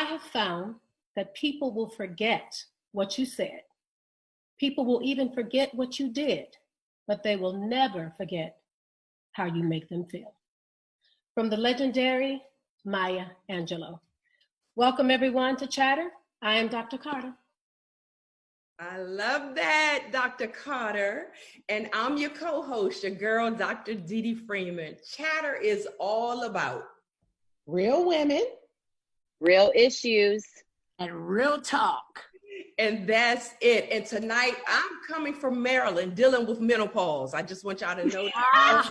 I have found that people will forget what you said. People will even forget what you did, but they will never forget how you make them feel. From the legendary Maya Angelou. Welcome everyone to Chatter. I am Dr. Carter. I love that, Dr. Carter. And I'm your co-host, your girl, Dr. Dee Dee Freeman. Chatter is all about real women, real issues, and real talk. And that's it. And tonight I'm coming from Maryland dealing with menopause. I just want y'all to know that.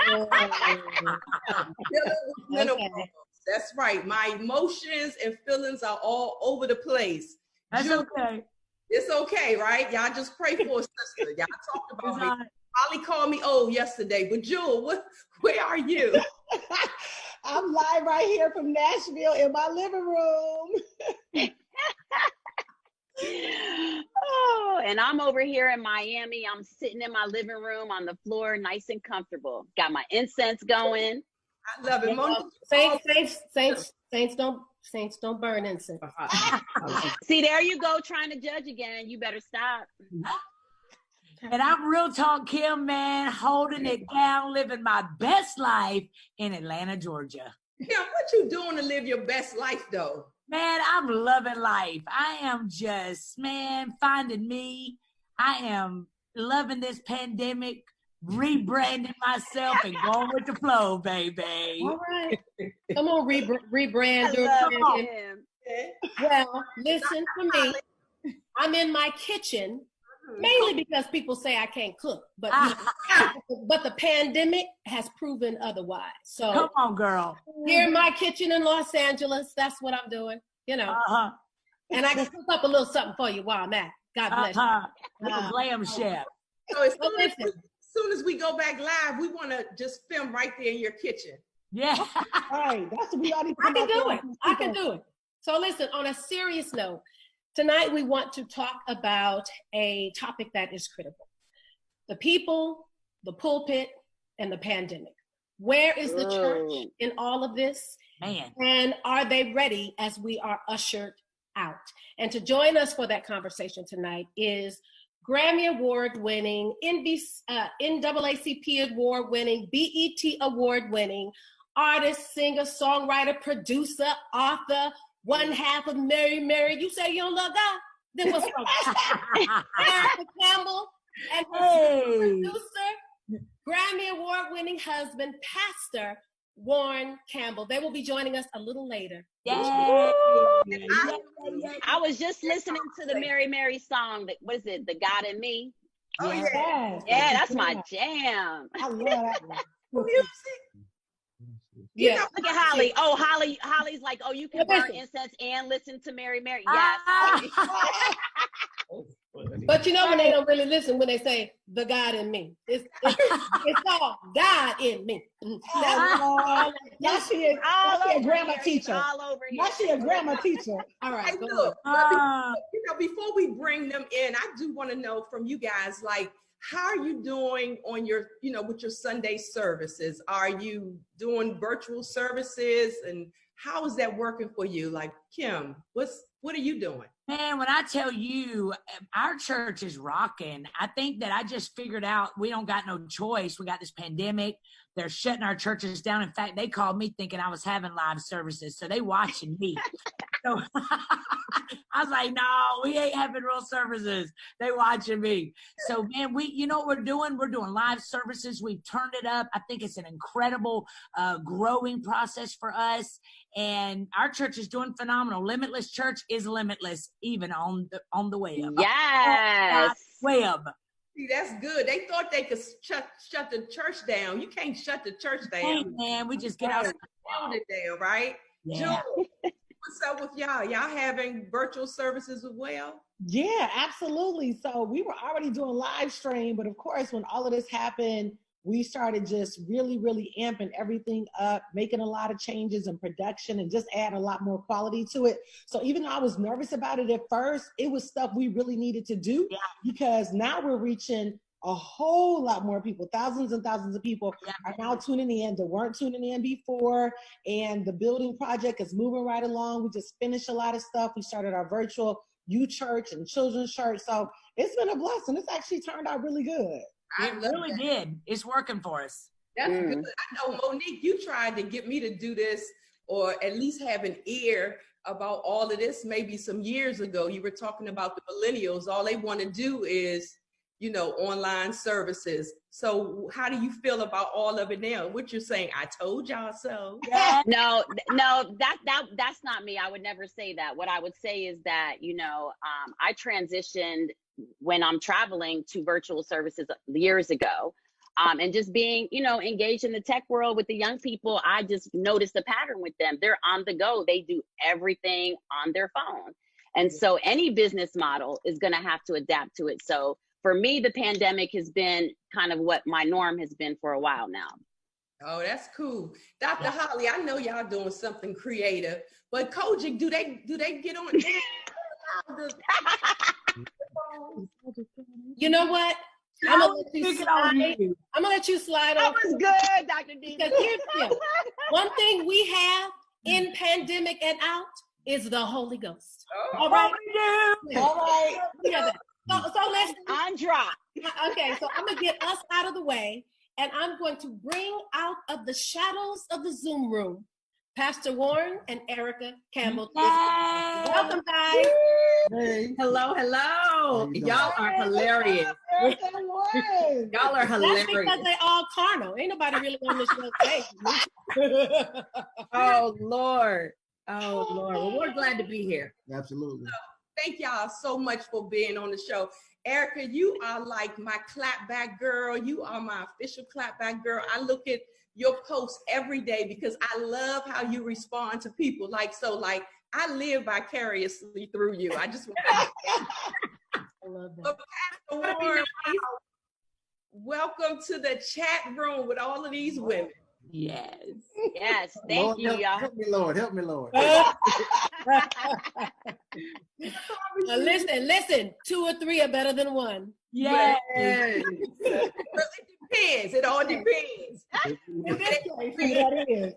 Dealing with menopause. Okay. That's right. My emotions and feelings are all over the place. That's okay. It's okay, right? Y'all just pray for a sister. Y'all talked about me. Holly called me old yesterday, but Jewel, where are you? I'm live right here from Nashville in my living room. Oh, and I'm over here in Miami. I'm sitting in my living room on the floor, nice and comfortable. Got my incense going. I love it. Saints don't burn incense. See, there you go, trying to judge again. You better stop. And I'm Real Talk Kim, man, holding it down, living my best life in Atlanta, Georgia. Yeah, what you doing to live your best life, though? Man, I'm loving life. I am just, man, finding me. I am loving this pandemic, rebranding myself and going with the flow, baby. All right. Come on, rebrand your pandemic. Well, listen to me. I'm in my kitchen, mainly because people say I can't cook, but but the pandemic has proven otherwise. So come on, girl. Here in my kitchen in Los Angeles, that's what I'm doing, you know. And I can cook up a little something for you while I'm at. God bless you. Like a glam chef. So as soon as we go back live, we want to just film right there in your kitchen. Yeah. All right. That's what we already I can do it. So listen, on a serious note, tonight we want to talk about a topic that is critical. The people, the pulpit, and the pandemic. Where is the church in all of this? Man. And are they ready as we are ushered out? And to join us for that conversation tonight is Grammy Award-winning, NAACP Award-winning, BET Award-winning artist, singer, songwriter, producer, author, one half of Mary Mary. You say you don't love God? Then what's wrong? Erica Campbell and her producer, Grammy Award-winning husband, Pastor Warren Campbell. They will be joining us a little later. Yay. I was just listening to the Mary Mary song. What is it? The God in Me. Oh yeah. Yeah, that's my jam. I love that one. Yeah. Look at Holly. Oh, Holly's like, oh, you can burn incense and listen to Mary Mary. Yes. But you know when they don't really listen when they say the God in me. It's called God in me. Now she is a grammar teacher. All over here. Now she a grammar teacher. All right. Look, before we bring them in, I do want to know from you guys, like, how are you doing on your, with your Sunday services? Are you doing virtual services, and how is that working for you? Like, Kim, what are you doing? Man, when I tell you, our church is rocking. I think that I just figured out we don't got no choice. We got this pandemic. They're shutting our churches down. In fact, they called me thinking I was having live services, so they watching me. So I was like, no, we ain't having real services. They watching me. So, man, you know what we're doing? We're doing live services. We've turned it up. I think it's an incredible growing process for us. And our church is doing phenomenal. Limitless Church is limitless, even on the web. Yes. Web. See, that's good. They thought they could shut the church down. You can't shut the church down. Hey, man, we just get out. Down, right? Yeah. Joe, what's up with y'all? Y'all having virtual services as well? Yeah, absolutely. So we were already doing live stream, but of course, when all of this happened, we started just really, really amping everything up, making a lot of changes in production and just add a lot more quality to it. So even though I was nervous about it at first, it was stuff we really needed to do because now we're reaching a whole lot more people, thousands and thousands of people are now tuning in that weren't tuning in before. And the building project is moving right along. We just finished a lot of stuff. We started our virtual youth church and children's church. So it's been a blessing. It's actually turned out really good. It really did. It's working for us. That's good. I know, Monique, you tried to get me to do this or at least have an ear about all of this maybe some years ago. You were talking about the millennials. All they want to do is, you know, online services. So how do you feel about all of it now? What you're saying, I told y'all so. No, that's not me. I would never say that. What I would say is that, you know, I transitioned when I'm traveling to virtual services years ago. And just being, you know, engaged in the tech world with the young people, I just noticed a pattern with them. They're on the go. They do everything on their phone. And so any business model is going to have to adapt to it. So for me, the pandemic has been kind of what my norm has been for a while now. Oh, that's cool. Dr. Holly, I know y'all doing something creative, but Kojic, do they get on? You know what? I'm gonna let you slide. I'm gonna let you slide on. That was good, Dr. D. Because here's the deal. One thing we have in pandemic and out is the Holy Ghost. All right. All right. Yeah. So let's. I'm dry. Okay, so I'm gonna get us out of the way, and I'm going to bring out of the shadows of the Zoom room Pastor Warren and Erica Campbell. Welcome, guys. Hey. Hello. Y'all are hilarious. Y'all are That's hilarious. because they all carnal. Ain't nobody really on this show today. Oh, Lord. Well, we're glad to be here. Absolutely. Thank y'all so much for being on the show. Erica, you are like my clapback girl. You are my official clapback girl. I look at your posts every day because I love how you respond to people. Like I live vicariously through you. I just want to I love that. But Pastor Warren, welcome to the chat room with all of these women. Yes. Yes, thank Lord, you, y'all. Help me, Lord. Help me, Lord. Listen, 2 or 3 are better than 1. Yes. It depends. It all depends. That is.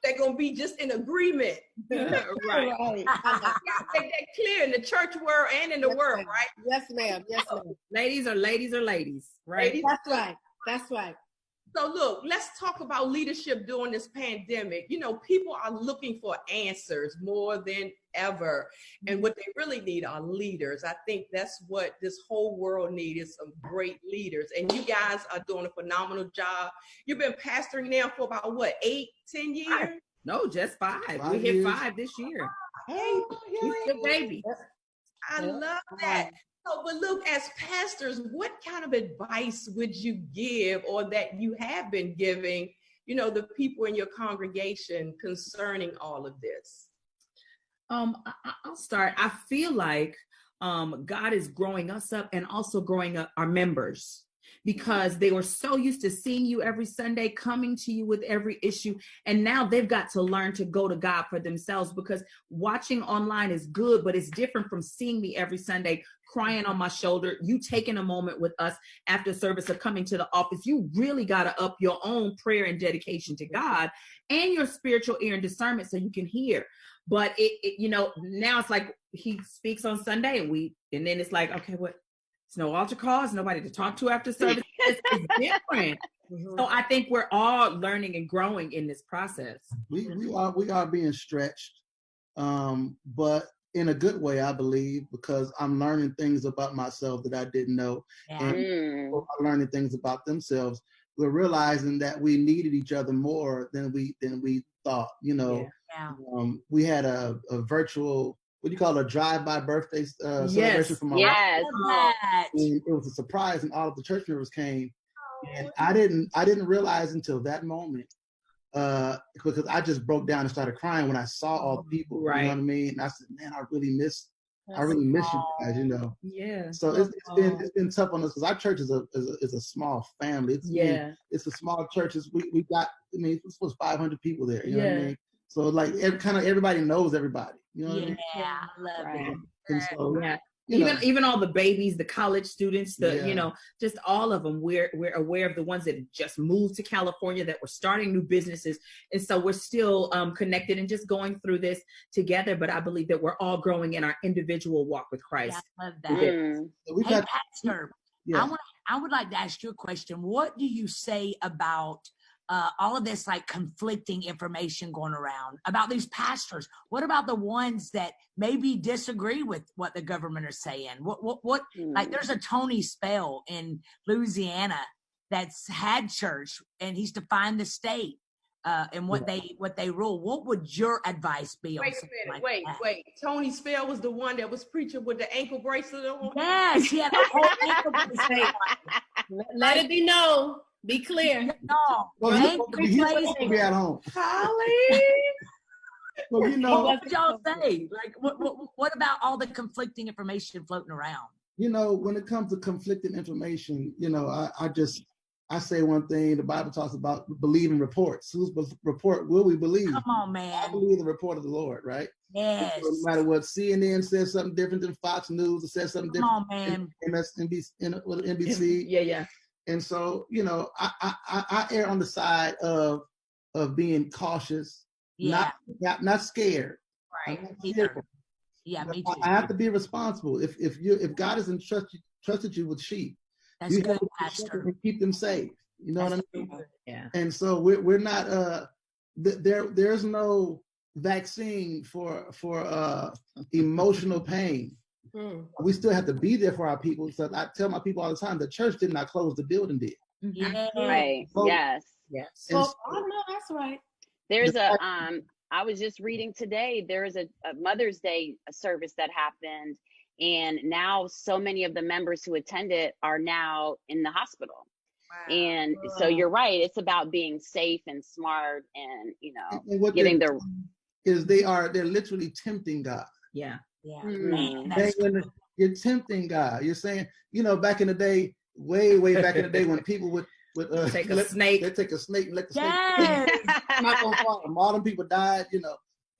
They're going to be just in agreement. Right. Right. Make that clear in the church world and in the world, right? Yes, ma'am. Yes, ma'am. Ladies are ladies, right? Ladies. That's right. That's right. So look, let's talk about leadership during this pandemic. You know, people are looking for answers more than ever. And what they really need are leaders. I think that's what this whole world needs, is some great leaders. And you guys are doing a phenomenal job. You've been pastoring now for about what, 8, 10 years? No, just 5. 5 We hit years. 5 this year. Hey, We still baby. I love that. So, but look, as pastors, what kind of advice would you give, or that you have been giving, you know, the people in your congregation concerning all of this? I'll start. I feel like God is growing us up and also growing up our members, because they were so used to seeing you every Sunday, coming to you with every issue. And now they've got to learn to go to God for themselves, because watching online is good, but it's different from seeing me every Sunday crying on my shoulder, you taking a moment with us after service or coming to the office. You really got to up your own prayer and dedication to God and your spiritual ear and discernment so you can hear. But it you know, now it's like he speaks on Sunday and then it's like, okay, what? It's no altar calls, nobody to talk to after service. It's different. So I think we're all learning and growing in this process. We are being stretched, but in a good way, I believe, because I'm learning things about myself that I didn't know, and people are learning things about themselves. We're realizing that we needed each other more than we thought. You know, we had a virtual, what do you call it, a drive-by birthday celebration from our and it was a surprise, and all of the church members came, and I didn't realize until that moment, because I just broke down and started crying when I saw all the people. Right. You know what I mean? And I said, man, I really miss you guys. You know. Yeah. So it's been tough on us, because our church is a small family. It's a small church. We got, I mean, it was 500 people there. You know what I mean? So like kind of everybody knows everybody. You know what I mean? Yeah, I love it. And so even all the babies, the college students, Yeah. just all of them. We're aware of the ones that just moved to California, that were starting new businesses, and so we're still connected and just going through this together. But I believe that we're all growing in our individual walk with Christ. Yeah, I love that. Mm. We've Hey, had, Pastor, yeah. I would like to ask you a question. What do you say about all of this like conflicting information going around about these pastors? What about the ones that maybe disagree with what the government are saying? What like there's a Tony Spell in Louisiana that's had church, and he's defined the state and what they rule. What would your advice be on Wait a something minute, like that? wait. Tony Spell was the one that was preaching with the ankle bracelet on? Yes, he had a whole ankle bracelet. Let it be known. Be clear. No, Well, he's supposed to be at home. Holly. Well, what would y'all say? Like, what about all the conflicting information floating around? When it comes to conflicting information, I say one thing. The Bible talks about believing reports. Whose report will we believe? Come on, I man. believe the report of the Lord, right? Yes. So no matter what, CNN says something different than Fox News, it says something Come different on, man. than NBC. Yeah. And so, I err on the side of being cautious, Yeah. not scared. Right. I'm not Me fearful. too. Yeah, me too. I have to be responsible. If God has entrusted you with sheep, That's you good, have to Pastor. and keep them safe. You know That's what I mean? good. Yeah. And so we're not there's no vaccine for emotional pain. Mm. We still have to be there for our people. So I tell my people all the time, the church did not close, the building did. Yeah. Right. So- Yes. And Well, I know that's right. There's I was just reading today, there's a Mother's Day service that happened, and now so many of the members who attended are now in the hospital. Wow. And so you're right, it's about being safe and smart and and what getting they're the doing is they're literally tempting God. Yeah. Yeah. Mm. Man, that's You're tempting God. You're saying, back in the day, way back in the day, when people would Take a snake. They take a snake and let the snake yes. not on fire. All them people died,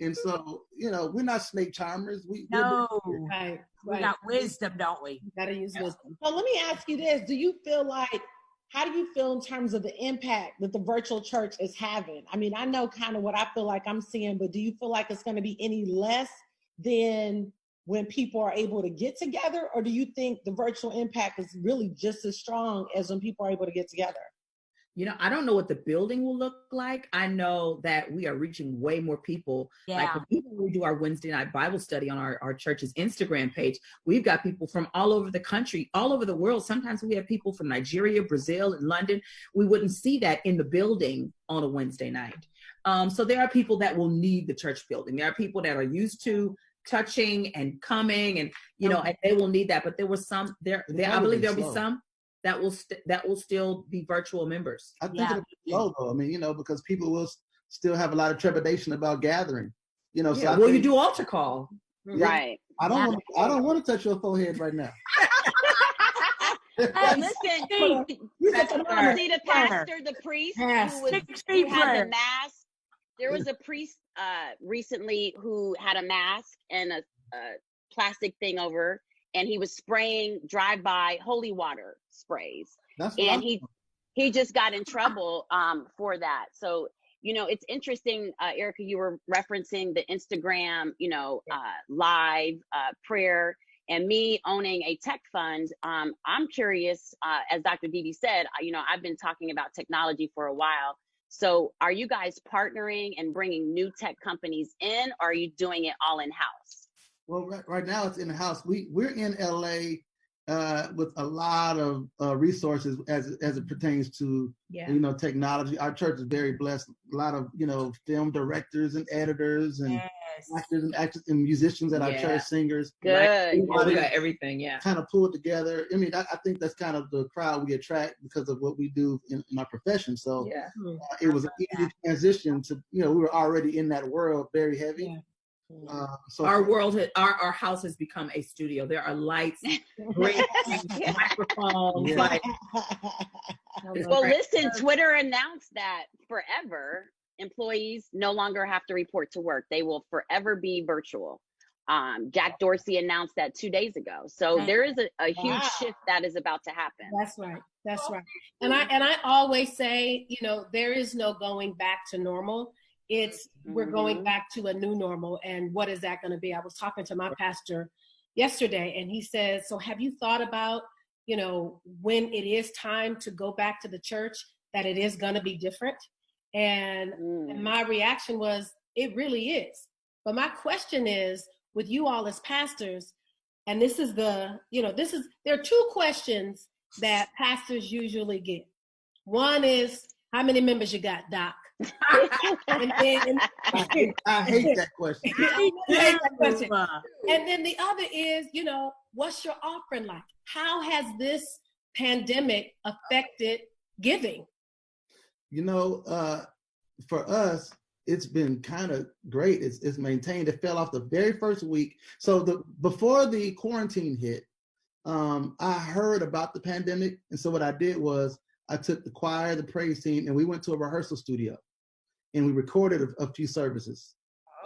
And so, we're not snake charmers. No. Right. We got wisdom, don't we? Gotta use wisdom. So let me ask you this. How do you feel in terms of the impact that the virtual church is having? I mean, I know kind of what I feel like I'm seeing, but do you feel like it's going to be any less than when people are able to get together? Or do you think the virtual impact is really just as strong as when people are able to get together? I don't know what the building will look like. I know that we are reaching way more people. Yeah. Like when we do our Wednesday night Bible study on our church's Instagram page, we've got people from all over the country, all over the world. Sometimes we have people from Nigeria, Brazil, and London. We wouldn't see that in the building on a Wednesday night. So there are people that will need the church building. There are people that are used to touching and coming, and and they will need that. But there was some there. I believe there'll be some that will still be virtual members. I think it'll be slow though. I mean, because people will still have a lot of trepidation about gathering. So you do altar call? Yeah, right. I don't want to touch your forehead right now. Listen, see the pastor, the priest who had the mask. There was a priest recently who had a mask and a plastic thing over, and he was spraying drive-by holy water sprays. And he just got in trouble for that. So, it's interesting, Erica, you were referencing the Instagram, live prayer, and me owning a tech fund. I'm curious, as Dr. Dede said, I've been talking about technology for a while. So are you guys partnering and bringing new tech companies in, or are you doing it all in-house? Well, right now it's in-house. We're in LA with a lot of resources as it pertains to technology. Our church is very blessed. A lot of film directors and editors and actors and actors and musicians at our church, singers. Good. We got everything. Yeah. Kind of pulled together. I mean, I think that's kind of the crowd we attract because of what we do in our profession. So it was an easy transition to we were already in that world very heavy. Yeah. So our house has become a studio. There are lights, great microphones. Well, listen, Twitter announced that forever employees no longer have to report to work. They will forever be virtual. Jack Dorsey announced that 2 days ago. So there is a huge Wow. shift that is about to happen. That's right. That's right. And I always say, you know, there is no going back to normal. It's we're going back to a new normal. And what is that going to be? I was talking to my pastor yesterday, and he says, so have you thought about, you know, when it is time to go back to the church, that it is going to be different? And my reaction was, it really is. But my question is, with you all as pastors, and this is there are two questions that pastors usually get. One is, how many members you got, Doc? And then, I hate that question. And then the other is, you know, what's your offering like? How has this pandemic affected giving? You know, for us, it's been kind of great. It's maintained. It fell off the very first week. So before the quarantine hit, I heard about the pandemic. And so what I did was I took the choir, the praise team, and we went to a rehearsal studio and we recorded a few services.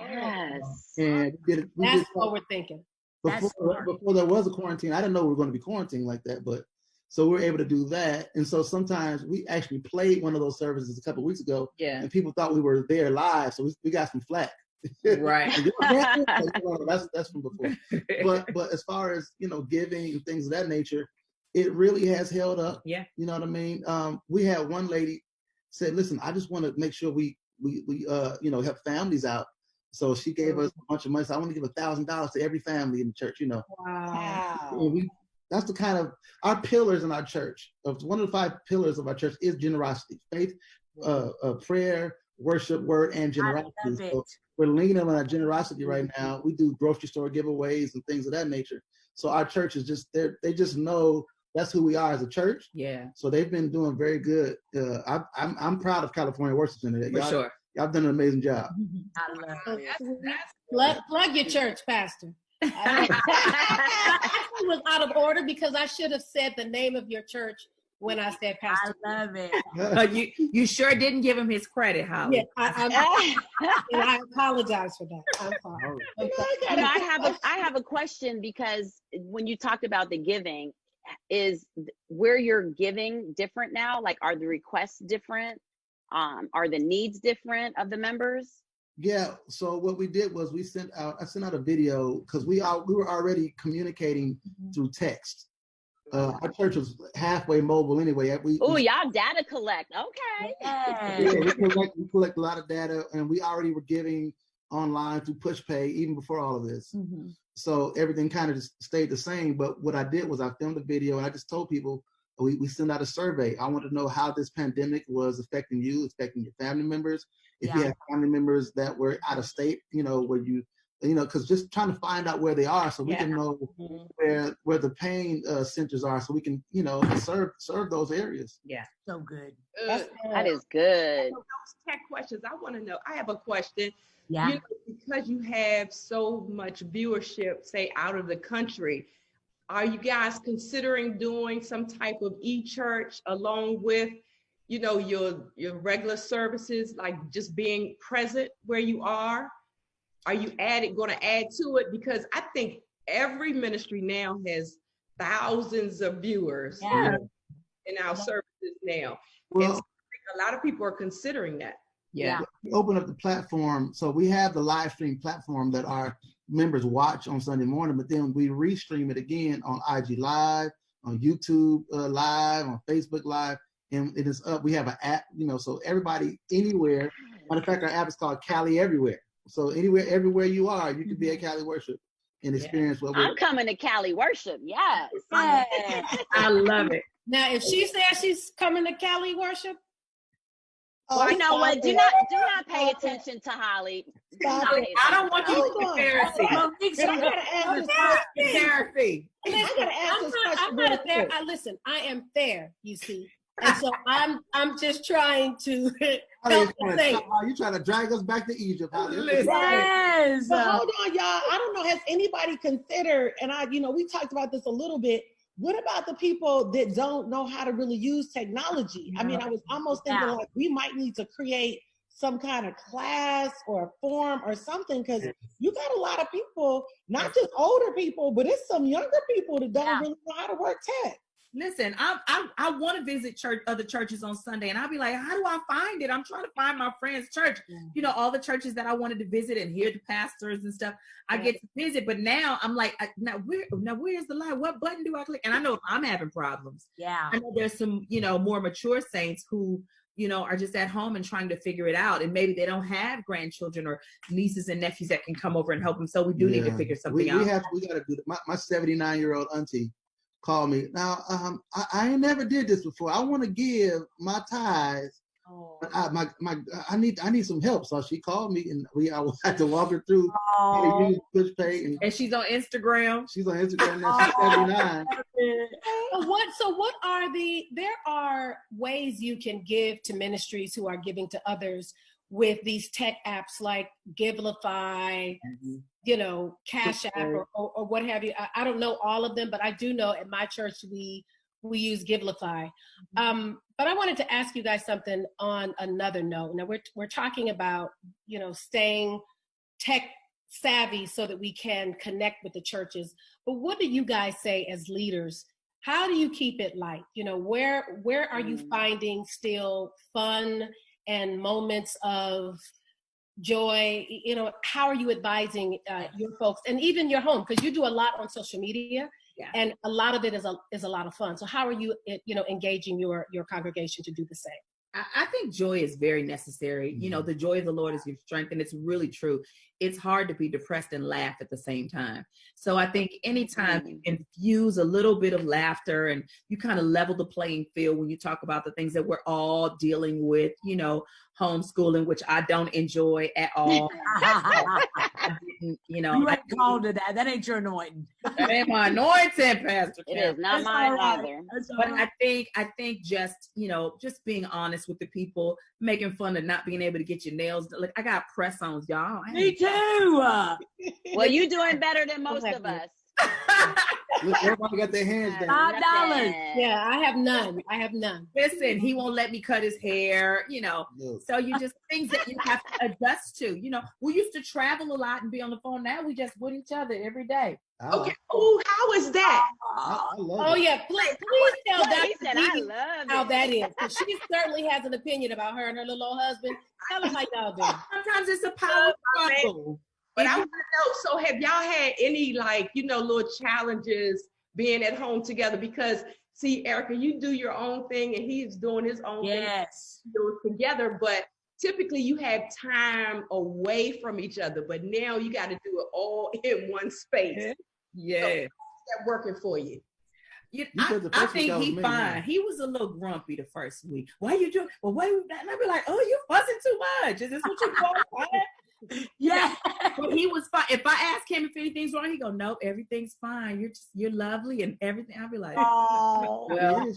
Yes. And That's what we're thinking. Before there was a quarantine, I didn't know we were going to be quarantined like that, but so we were able to do that. And so sometimes we actually played one of those services a couple of weeks ago, and people thought we were there live, so we got some flack. Right. That's from before. But as far as, you know, giving and things of that nature, it really has held up. Yeah. You know what I mean? We had one lady said, "Listen, I just want to make sure we you know, help families out." So she gave us a bunch of money. So I want to give $1,000 to every family in the church. You know. Wow. And that's the kind of our pillars in our church. One of the 5 pillars of our church is generosity, faith, prayer, worship, word, and generosity. So we're leaning on our generosity right now. We do grocery store giveaways and things of that nature. So our church is just they just know that's who we are as a church. Yeah. So they've been doing very good. I'm proud of California Worship Center. For sure. Y'all done an amazing job. I love it. Plug your church, Pastor. I was out of order because I should have said the name of your church when I said Pastor. I love it. You sure didn't give him his credit, Holly. Yeah, I apologize for that. I'm sorry. You know, I have a question, because when you talked about the giving, is where you're giving different now? Like, are the requests different? Are the needs different of the members? Yeah. So what we did was I sent out a video because we were already communicating through text. Our church was halfway mobile anyway. Y'all data collect. Okay. Yeah, we collect a lot of data, and we already were giving online through PushPay even before all of this. So everything kind of just stayed the same. But what I did was I filmed a video, and I just told people, we sent out a survey. I want to know how this pandemic was affecting you, affecting your family members. If you have family members that were out of state, you know, where because just trying to find out where they are so we can know where the pain centers are, so we can, you know, serve those areas. Yeah. So good. That is good. Those tech questions, I want to know. I have a question. Yeah. You know, because you have so much viewership, say, out of the country, are you guys considering doing some type of e-church along with, you know, your regular services, like just being present where you are? Are you going to add to it? Because I think every ministry now has thousands of viewers in our services now. Well, and so a lot of people are considering that. Yeah. We open up the platform. So we have the live stream platform that our members watch on Sunday morning, but then we restream it again on IG Live, on YouTube Live, on Facebook Live, and it is up. We have an app, you know, so everybody, anywhere. Matter of fact, our app is called Cali Everywhere. So everywhere you are, you can be at Cali Worship and experience what we're. I'm coming to Cali Worship. Yes. I love it. Now, if she says she's coming to Cali Worship, you know what? Do not pay attention to Holly. I don't want you to be Pharisee. I gotta ask this question. I'm not fair. Listen, I am fair, you see. And so I'm just trying to help the saints. You trying to drag us back to Egypt? Yes. But hold on, y'all. I don't know. Has anybody considered? And we talked about this a little bit. What about the people that don't know how to really use technology? I mean, I was almost thinking like we might need to create some kind of class or a form or something, because you got a lot of people, not just older people, but it's some younger people that don't really know how to work tech. Listen, I want to visit other churches on Sunday, and I'll be like, how do I find it? I'm trying to find my friend's church. You know, all the churches that I wanted to visit and hear the pastors and stuff. I get to visit, but now I'm like, where's the line? What button do I click? And I know I'm having problems. Yeah, I know there's some, you know, more mature saints who, you know, are just at home and trying to figure it out, and maybe they don't have grandchildren or nieces and nephews that can come over and help them. So we do need to figure something out. We got to do that. My 79-year-old auntie called me. Now, I ain't never did this before. I want to give my tithes. But I need some help. So she called me, and I had to walk her through. Push pay, and she's on Instagram. She's on Instagram now. She's 79. What are there are ways you can give to ministries who are giving to others with these tech apps like Givelify, you know, Cash App or what have you. I don't know all of them, but I do know at my church we use Givelify. But I wanted to ask you guys something on another note. Now we're talking about, you know, staying tech savvy so that we can connect with the churches. But what do you guys say as leaders? How do you keep it light? You know, where are you finding still fun and moments of joy? You know, how are you advising your folks and even your home? Because you do a lot on social media, and a lot of it is a lot of fun. So how are you, you know, engaging your congregation to do the same? I think joy is very necessary. You know, the joy of the Lord is your strength, and it's really true. It's hard to be depressed and laugh at the same time. So I think anytime you infuse a little bit of laughter and you kind of level the playing field when you talk about the things that we're all dealing with, you know, homeschooling, which I don't enjoy at all. You know, you ain't called to that. That ain't your anointing. That ain't my anointing, Pastor. It is not mine either. But I think just, you know, just being honest with the people, making fun of not being able to get your nails. Like, I got press-ons, y'all. Me too. Well, you doing better than most of us. Everybody got their hands down. $5. Yeah, I have none. Listen, he won't let me cut his hair, you know. No. So you just things that you have to adjust to. You know, we used to travel a lot and be on the phone. Now we just with each other every day. Okay. Oh, how is that? I love it. Yeah. Please tell Dr. how that is. Because she certainly has an opinion about her and her little old husband. Tell us how y'all do. Sometimes it's a power struggle. But I want to know, so have y'all had any, like, you know, little challenges being at home together? Because, see, Erica, you do your own thing and he's doing his own thing. Yes. Do it together, but typically you have time away from each other, but now you got to do it all in one space. Yeah. So how's that working for you? I think he's fine. He was a little grumpy the first week. Why you doing? Well, why you? And I'd be like, oh, you fussing too much. Is this what you want? Yeah. But he was fine. If I ask him if anything's wrong, he go, no, everything's fine. You're lovely and everything. I'll be like, oh, well,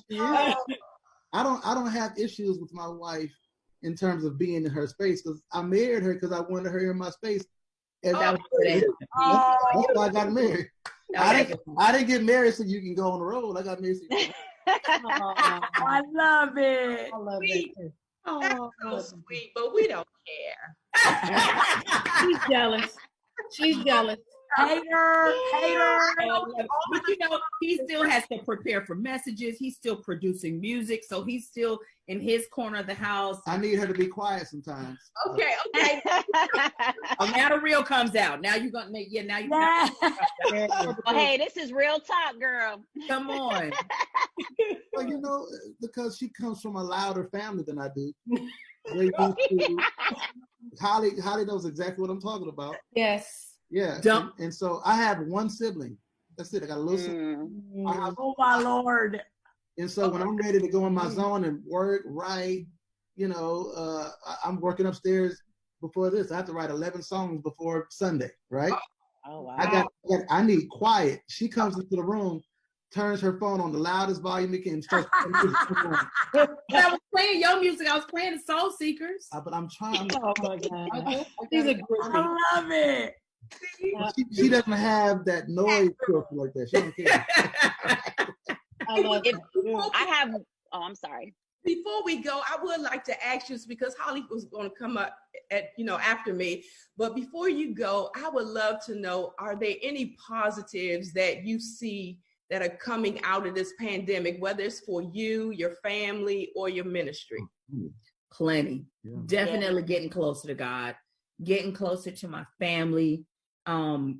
I don't have issues with my wife in terms of being in her space, because I married her because I wanted her in my space. And that's why I got married. I didn't get married so you can go on the road. I got married so you can I love it. I love it too. That's so sweet, but we don't care. She's jealous. Hater. But you know, he still has to prepare for messages. He's still producing music, so he's still in his corner of the house. I need her to be quiet sometimes. Okay. Now the real comes out. Now you're gonna make now you. Well, hey, this is real talk, girl. Come on. Well, you know, because she comes from a louder family than I do. Holly knows exactly what I'm talking about. Yes. Yeah. And so I have one sibling. That's it. I got a little sibling. Oh my Lord. And so when I'm ready to go in my zone and work, write, you know, I'm working upstairs before this. I have to write 11 songs before Sunday, right? Oh wow. I need quiet. She comes into the room, turns her phone on the loudest volume it can, and starts playing music. I was playing your music. I was playing the Soul Seekers. But I'm trying. Oh my God. She's a I love it. She doesn't have that noise filter like that. She don't care. I love it. I have. Oh, I'm sorry. Before we go, I would like to ask you, because Holly was going to come up after me. But before you go, I would love to know, are there any positives that you see that are coming out of this pandemic, whether it's for you, your family, or your ministry? Plenty. Yeah. Definitely getting closer to God, getting closer to my family,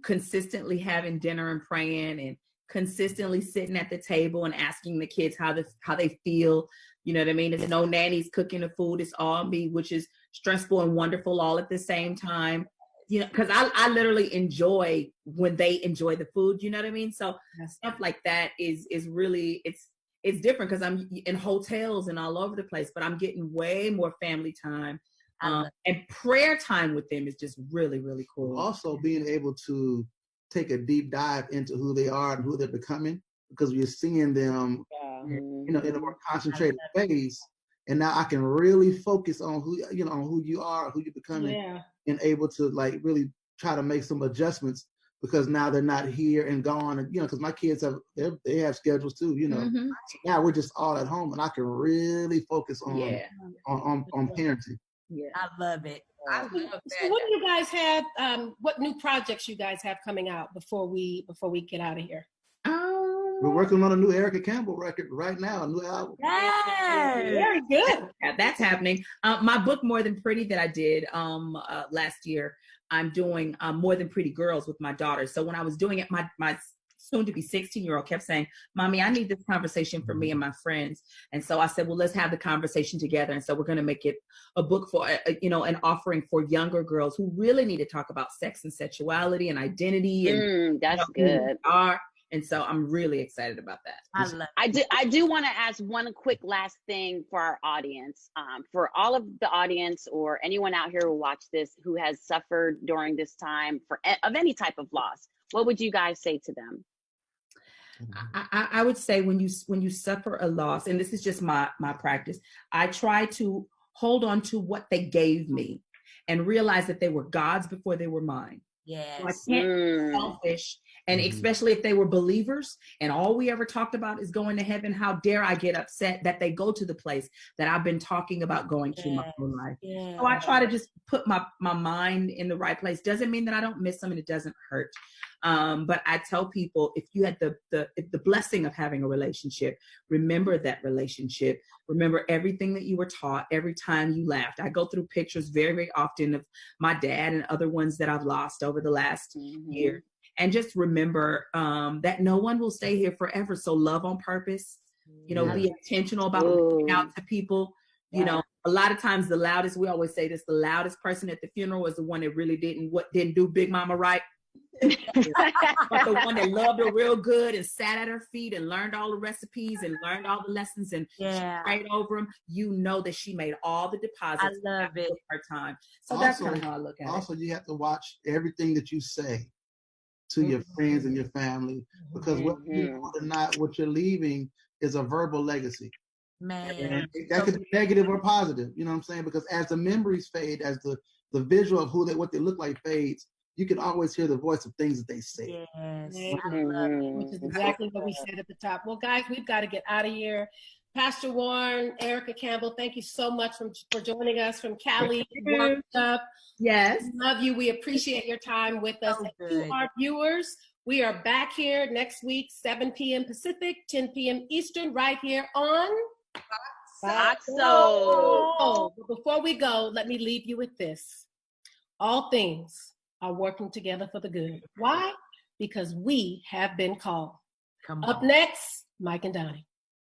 consistently having dinner and praying, and consistently sitting at the table and asking the kids how they feel. You know what I mean? There's no nannies cooking the food. It's all me, which is stressful and wonderful all at the same time. You know, because I literally enjoy when they enjoy the food. You know what I mean? So stuff like that is really, it's different because I'm in hotels and all over the place, but I'm getting way more family time. And prayer time with them is just really, really cool. Also being able to take a deep dive into who they are and who they're becoming, because we're seeing them, in a more concentrated phase. And now I can really focus on who you are, who you're becoming, and able to like really try to make some adjustments, because now they're not here and gone. And, because my kids they have schedules too, So now we're just all at home, and I can really focus on parenting. Yeah, I love it. I love that. So what do you guys have? What new projects you guys have coming out before we get out of here? We're working on a new Erica Campbell record right now, a new album. Yay! Very good. That's happening. My book, More Than Pretty, that I did last year, I'm doing More Than Pretty Girls with my daughter. So when I was doing it, my soon-to-be 16-year-old kept saying, "Mommy, I need this conversation for me and my friends." And so I said, well, let's have the conversation together. And so we're going to make it a book for, an offering for younger girls who really need to talk about sex and sexuality and identity. And that's good. And so I'm really excited about that. I do want to ask one quick last thing for our audience. For all of the audience or anyone out here who watch this who has suffered during this time of any type of loss, what would you guys say to them? I would say when you suffer a loss, and this is just my practice, I try to hold on to what they gave me and realize that they were God's before they were mine. Yes. So I can't be selfish. And especially if they were believers and all we ever talked about is going to heaven, how dare I get upset that they go to the place that I've been talking about going to my whole life. Yeah. So I try to just put my mind in the right place. Doesn't mean that I don't miss them and it doesn't hurt. But I tell people, if you had the blessing of having a relationship, remember that relationship. Remember everything that you were taught every time you laughed. I go through pictures very, very often of my dad and other ones that I've lost over the last year. And just remember that no one will stay here forever. So love on purpose, be intentional about reaching out to people. You know, a lot of times we always say this, the loudest person at the funeral was the one that really didn't do Big Mama right. But the one that loved her real good and sat at her feet and learned all the recipes and learned all the lessons and she prayed over them, that she made all the deposits. I love it. Her time. So that's kind of how I look at it. Also, you have to watch everything that you say to your friends and your family, because what you want or not, what you're leaving is a verbal legacy. Man, and that could be negative or positive. You know what I'm saying? Because as the memories fade, as the visual of what they look like fades, you can always hear the voice of things that they say. Yes, which is exactly what we said at the top. Well, guys, we've got to get out of here. Pastor Warren, Erica Campbell, thank you so much for joining us from Cali. Yes. We love you. We appreciate your time with us. And to our viewers, we are back here next week, 7 p.m. Pacific, 10 p.m. Eastern, right here on Fox Soul. Oh, but before we go, let me leave you with this. All things are working together for the good. Why? Because we have been called. Up next, Mike and Donnie.